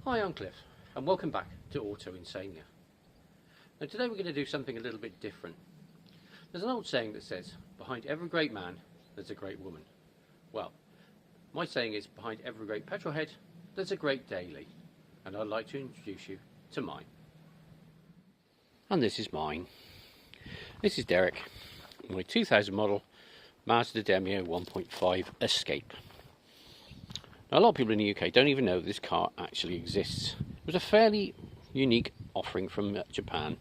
Hi, I'm Cliff, and welcome back to Auto Insania. Now today we're going to do something a little bit different. There's an old saying that says, behind every great man, there's a great woman. Well, my saying is, behind every great petrolhead, there's a great daily, and I'd like to introduce you to mine. And this is mine. This is Derek, my 2000 model Mazda Demio 1.5 Escape. Now, a lot of people in the UK don't even know this car actually exists. It was a fairly unique offering from Japan.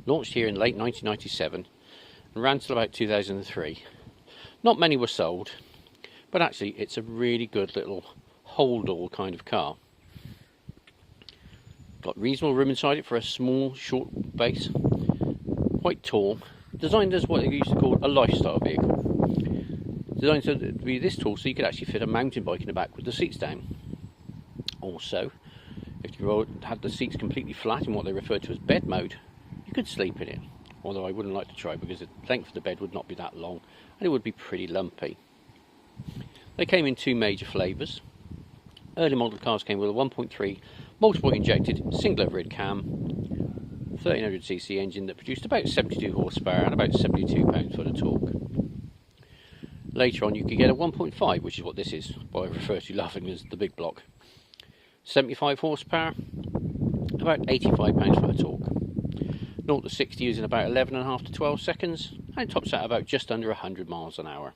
Launched here in late 1997 and ran till about 2003. Not many were sold, but actually it's a really good little hold-all kind of car. Got reasonable room inside it for a small, short base. Quite tall. Designed as what they used to call a lifestyle vehicle. Designed to be this tall so you could actually fit a mountain bike in the back with the seats down. Also, if you had the seats completely flat in what they referred to as bed mode, you could sleep in it. Although I wouldn't like to try because the length of the bed would not be that long and it would be pretty lumpy. They came in two major flavours. Early model cars came with a 1.3 multi-point injected single overhead cam 1300cc engine that produced about 72 horsepower and about 72 pound-foot of torque. Later on you could get a 1.5, which is what this is, what I refer to laughingly as the big block. 75 horsepower, about 85 pounds-foot of torque. 0 to 60 is in about 11.5 to 12 seconds, and it tops out about just under 100 miles an hour.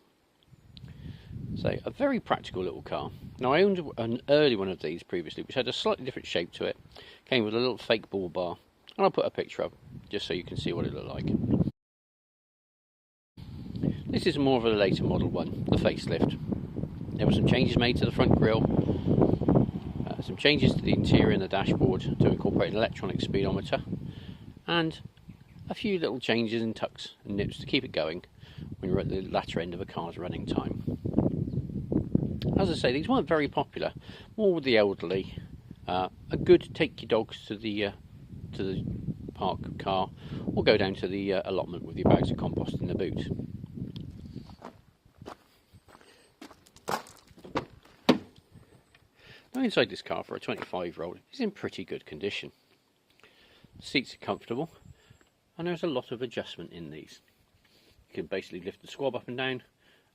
So, a very practical little car. Now, I owned an early one of these previously, which had a slightly different shape to it. Came with a little fake bull bar, and I'll put a picture up, just so you can see what it looked like. This is more of a later model one, the facelift. There were some changes made to the front grille, some changes to the interior and the dashboard to incorporate an electronic speedometer, and a few little changes in tucks and nips to keep it going when you're at the latter end of a car's running time. As I say, these weren't very popular, more with the elderly. A good take your dogs to the park car, or go down to the allotment with your bags of compost in the boot. Now, inside this car for a 25-year-old is in pretty good condition. The seats are comfortable, and there's a lot of adjustment in these. You can basically lift the squab up and down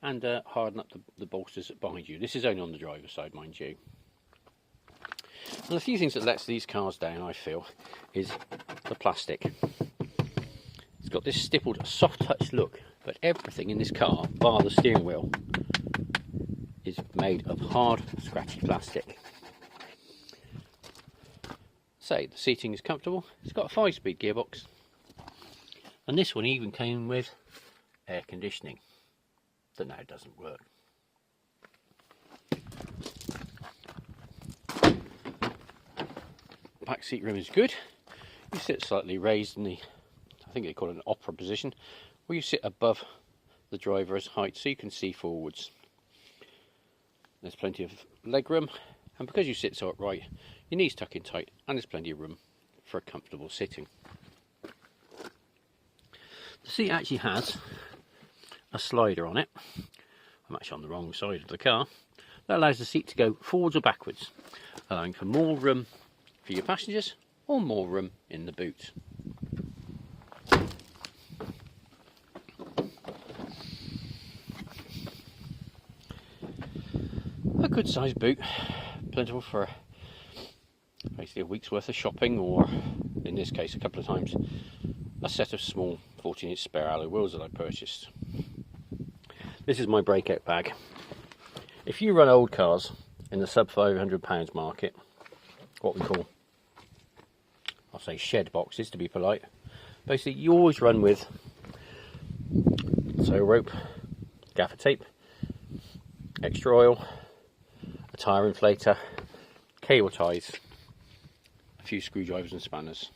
and harden up the bolsters behind you. This is only on the driver's side, mind you. And a few things that lets these cars down, I feel, is the plastic. It's got this stippled, soft touch look, but everything in this car, bar the steering wheel, is made of hard, scratchy plastic. So, the seating is comfortable. It's got a 5-speed gearbox, and this one even came with air conditioning that now doesn't work. Back seat room is good. You sit slightly raised in the, I think they call it an opera position, where you sit above the driver's height so you can see forwards. There's plenty of leg room, and because you sit so upright, your knees tuck in tight, and there's plenty of room for a comfortable sitting. The seat actually has a slider on it. I'm actually on the wrong side of the car. That allows the seat to go forwards or backwards, allowing for more room for your passengers or more room in the boot. A good sized boot, plentiful for basically a week's worth of shopping, or in this case a couple of times a set of small 14-inch spare alloy wheels that I purchased. This is my breakout bag. If you run old cars in the sub £500 market, what we call, I'll say shed boxes to be polite, basically you always run with tow rope, gaffer tape, extra oil, a tyre inflator, cable ties, a few screwdrivers and spanners.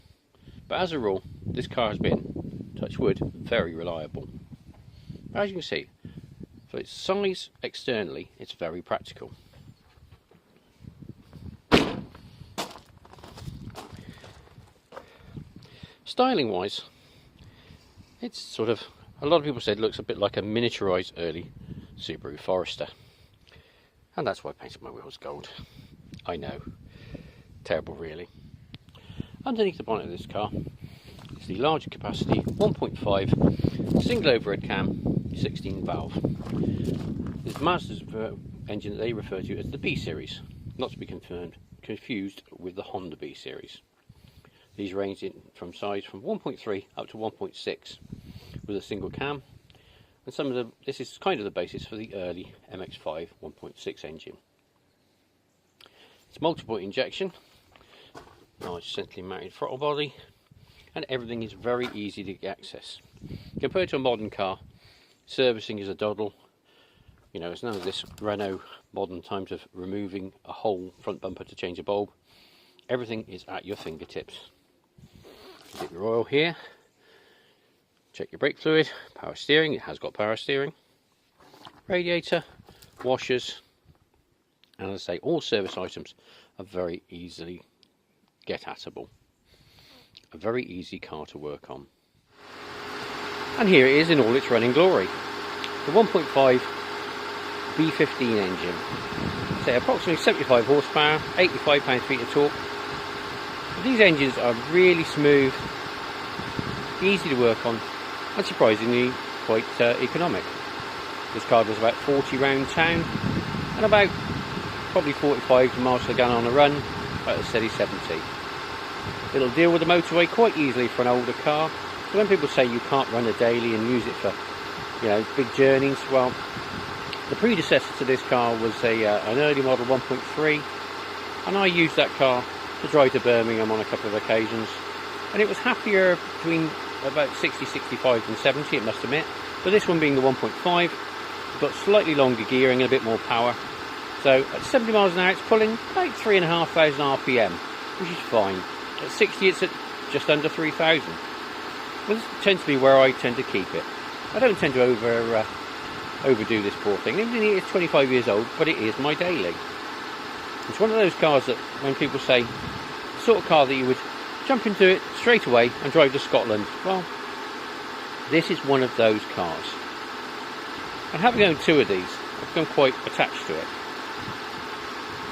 But as a rule, this car has been, touch wood, very reliable. As you can see, for its size externally, it's very practical. Styling wise, it's sort of, a lot of people said it looks a bit like a miniaturised early Subaru Forester. And that's why I painted my wheels gold. I know. terrible really. Underneath the bonnet of this car is the larger capacity 1.5 single overhead cam 16 valve. This Mazda's engine that they refer to as the B series, not to be confused with the Honda B series. These range in from size from 1.3 up to 1.6 with a single cam, and this is kind of the basis for the early MX-5 1.6 engine. It's multiple injection, large centrally mounted throttle body, and everything is very easy to access. Compared to a modern car, servicing is a doddle. You know, it's none of this Renault modern times of removing a whole front bumper to change a bulb. Everything is at your fingertips. Get your oil here, check your brake fluid, power steering, it has got power steering, radiator, washers, and as I say, all service items are very easily get-atable. A very easy car to work on. And here it is in all its running glory. The 1.5 B15 engine. Say approximately 75 horsepower, 85 pound-feet of torque. These engines are really smooth, easy to work on, and surprisingly quite economic. This car does about 40 round town and about probably 45 miles per gallon on the run, about a steady 70. It'll deal with the motorway quite easily for an older car. So when people say you can't run a daily and use it for, you know, big journeys, well, the predecessor to this car was an early model 1.3, and I used that car to drive to Birmingham on a couple of occasions, and it was happier between about 60, 65 and 70, it must admit. But this one being the 1.5, got slightly longer gearing and a bit more power. So at 70 miles an hour it's pulling about 3,500 RPM, which is fine. At 60 it's at just under 3,000. Well, this tends to be where I tend to keep it. I don't tend to overdo this poor thing. Even though it's 25 years old, but it is my daily. It's one of those cars that when people say, the sort of car that you would jump into it straight away and drive to Scotland, well, this is one of those cars. And having owned two of these, I've become quite attached to it.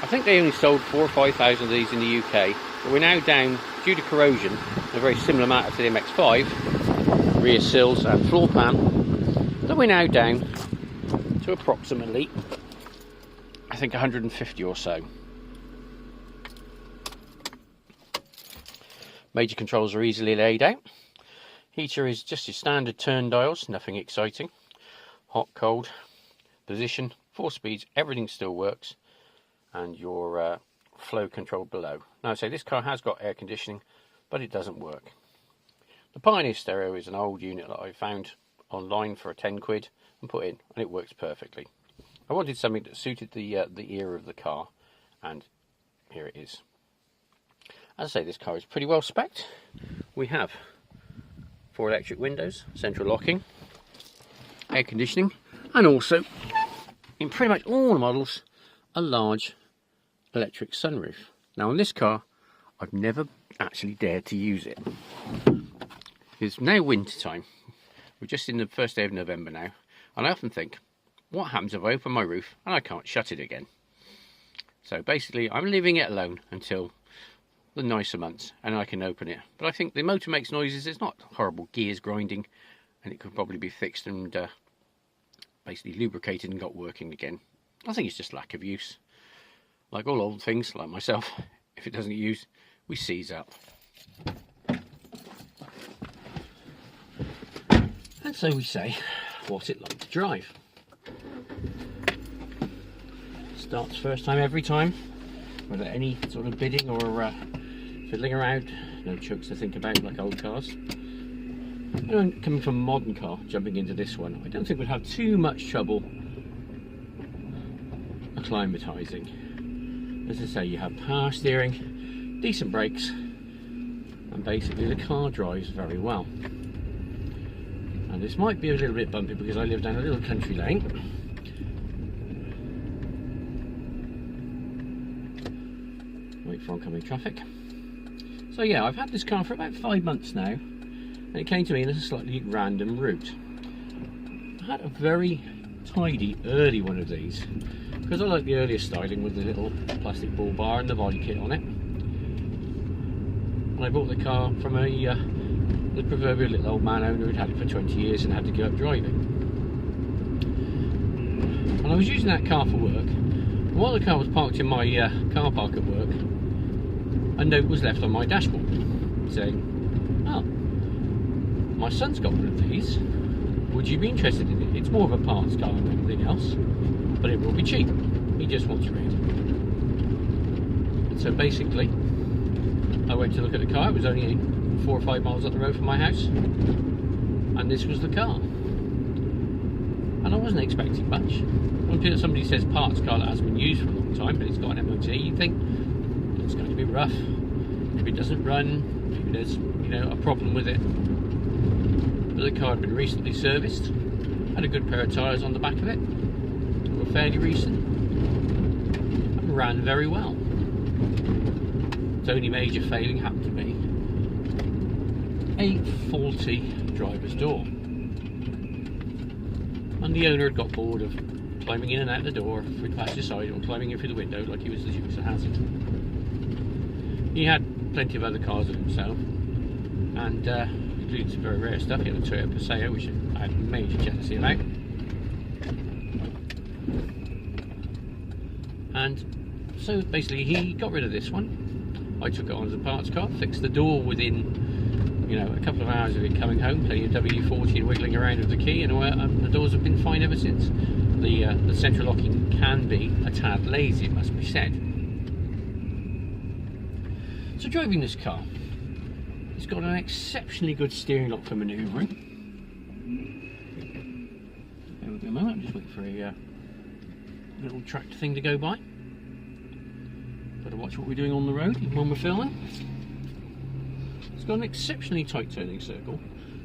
I think they only sold 4,000 or 5,000 of these in the UK, but we're now down, due to corrosion, a very similar matter to the MX-5, rear sills and floor pan, that we're now down to approximately, I think, 150 or so. Major controls are easily laid out. Heater is just your standard turn dials, nothing exciting. Hot, cold, position, 4 speeds, everything still works. And your flow control below. Now I say this car has got air conditioning, but it doesn't work. The Pioneer stereo is an old unit that I found online for 10 quid and put in, and it works perfectly. I wanted something that suited the era of the car, and here it is. As I say, this car is pretty well spec'd. We have 4 electric windows, central locking, air conditioning, and also, in pretty much all the models, a large electric sunroof. Now on this car, I've never actually dared to use it. It's now winter time. We're just in the first day of November now, and I often think, what happens if I open my roof and I can't shut it again? So basically, I'm leaving it alone until the nicer months, and I can open it. But I think the motor makes noises. It's not horrible gears grinding, and it could probably be fixed and basically lubricated and got working again. I think it's just lack of use. Like all old things, like myself, if it doesn't get used, we seize up. And so we say, what's it like to drive? Starts first time every time, without any sort of bidding or fiddling around. No chokes to think about like old cars. And coming from a modern car, jumping into this one, I don't think we'd have too much trouble acclimatising. As I say, you have power steering, decent brakes, and basically the car drives very well. And this might be a little bit bumpy because I live down a little country lane. Wait for oncoming traffic. So yeah, I've had this car for about 5 months now, and it came to me in a slightly random route. I had a very tidy early one of these, because I like the earlier styling with the little plastic bull bar and the body kit on it. and I bought the car from the proverbial little old man owner who'd had it for 20 years and had to give up driving. And I was using that car for work. And while the car was parked in my car park at work, a note was left on my dashboard saying, "Oh, my son's got one of these. Would you be interested in it? It's more of a parts car than anything else, but it will be cheap. He just wants rid." And so basically, I went to look at the car. It was only 4 or 5 miles up the road from my house, and this was the car. And I wasn't expecting much. When somebody says parts car that hasn't been used for a long time, but it's got an MOT, you think it's going to be rough. Maybe it doesn't run. Maybe there's a problem with it. But the car had been recently serviced. Had a good pair of tyres on the back of it. They were fairly recent and ran very well. Its only major failing happened to be a faulty driver's door. And the owner had got bored of climbing in and out the door through the passenger side or climbing in through the window like he was the Dukes of Hazzard. He had plenty of other cars of himself, and including some very rare stuff. He had a Toyota Paseo, which I had major jealousy about. And so basically he got rid of this one. I took it on as a parts car, fixed the door within a couple of hours of it coming home, plenty of WD-40 and wiggling around with the key, and the doors have been fine ever since. The central locking can be a tad lazy, it must be said. So driving this car, it's got an exceptionally good steering lock for manoeuvring. There we go a moment, I'm just waiting for a little tractor thing to go by. Better watch what we're doing on the road, even when we're filming. It's got an exceptionally tight turning circle.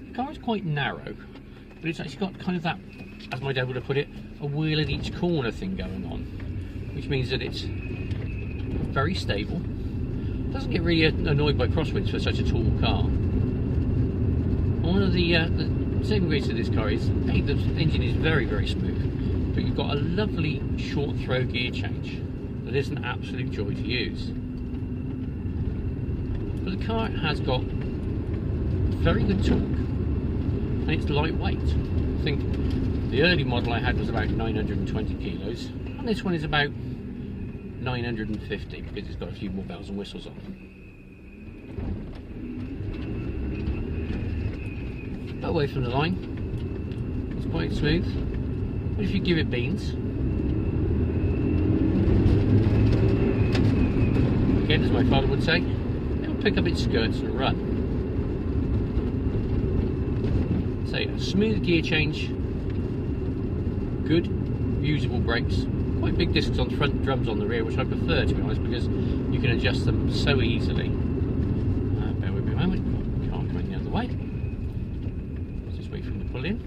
The car is quite narrow, but it's actually got kind of that, as my dad would have put it, a wheel at each corner thing going on, which means that it's very stable. Doesn't get really annoyed by crosswinds for such a tall car. And one of the saving graces of this car is, hey, the engine is very, very smooth, but you've got a lovely short throw gear change that is an absolute joy to use. But the car has got very good torque, and it's lightweight. I think the early model I had was about 920 kilos, and this one is about 950 because it's got a few more bells and whistles on. But away from the line, it's quite smooth. But if you give it beans, again, as my father would say, it'll pick up its skirts and run. So a smooth gear change, good usable brakes, quite big discs on the front, drums on the rear, which I prefer, to be honest, because you can adjust them so easily. Bear with me a moment, can't come in the other way. Let's just wait for him to pull in.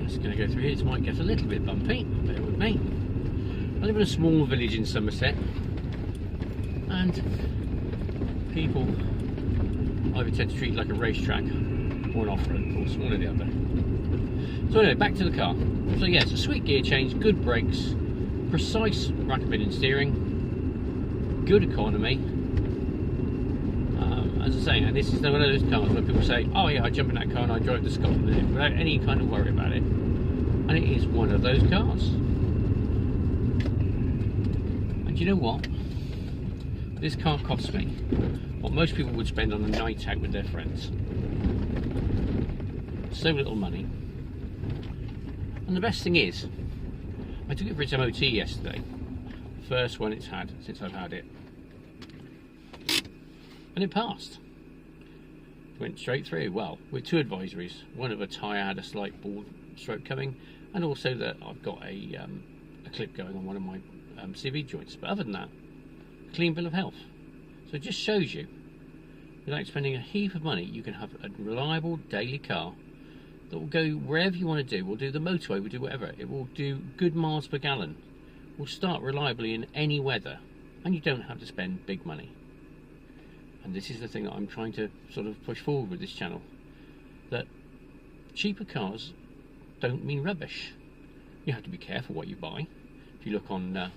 Just going to go through here. It might get a little bit bumpy, bear with me. I live in a small village in Somerset, and people either tend to treat it like a racetrack or an off-road course, one or the other. So anyway, back to the car. So yeah, it's a sweet gear change, good brakes, precise rack and pinion steering, good economy. As I say, and this is one of those cars where people say, oh yeah, I jump in that car and I drive to Scotland in it without any kind of worry about it. And it is one of those cars. And you know what? This car cost me what most people would spend on a night out with their friends. So little money. And the best thing is, I took it for its MOT yesterday. First one it's had since I've had it. And it passed. Went straight through, well, with two advisories. One of a tyre had a slight ball stroke coming, and also that I've got a clip going on one of my CV joints. But other than that, clean bill of health. So it just shows you, without spending a heap of money, you can have a reliable daily car that will go wherever you want to do. We'll do the motorway, we'll do whatever. It will do good miles per gallon. Will start reliably in any weather, and you don't have to spend big money. And this is the thing that I'm trying to sort of push forward with this channel, that cheaper cars don't mean rubbish. You have to be careful what you buy. If you look on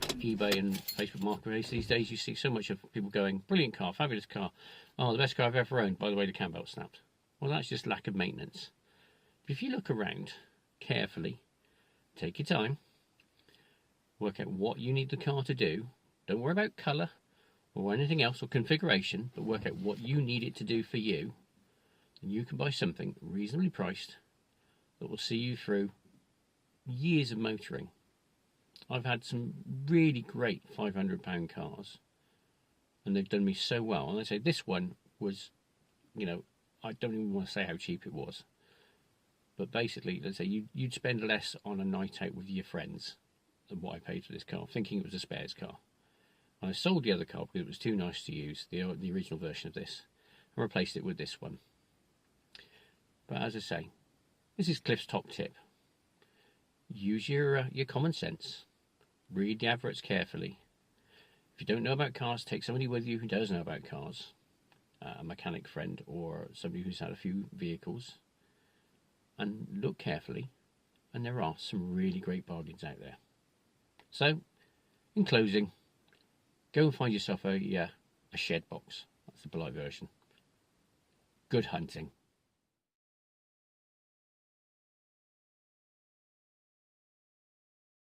eBay and Facebook Marketplace these days, you see so much of people going, brilliant car, fabulous car, oh, the best car I've ever owned, by the way the cam belt snapped. Well, that's just lack of maintenance. But if you look around carefully, take your time, work out what you need the car to do, don't worry about colour or anything else or configuration, but work out what you need it to do for you, and you can buy something reasonably priced that will see you through years of motoring. I've had some really great £500 cars, and they've done me so well. And I say this one was, you know, I don't even want to say how cheap it was, but basically, let's say you'd spend less on a night out with your friends than what I paid for this car, thinking it was a spares car. And I sold the other car because it was too nice to use, the original version of this, and replaced it with this one. But as I say, this is Cliff's top tip. Use your common sense. Read the adverts carefully. If you don't know about cars, take somebody with you who does know about cars, a mechanic friend or somebody who's had a few vehicles, and look carefully, and there are some really great bargains out there. So, in closing, go and find yourself a shed box. That's the polite version. Good hunting.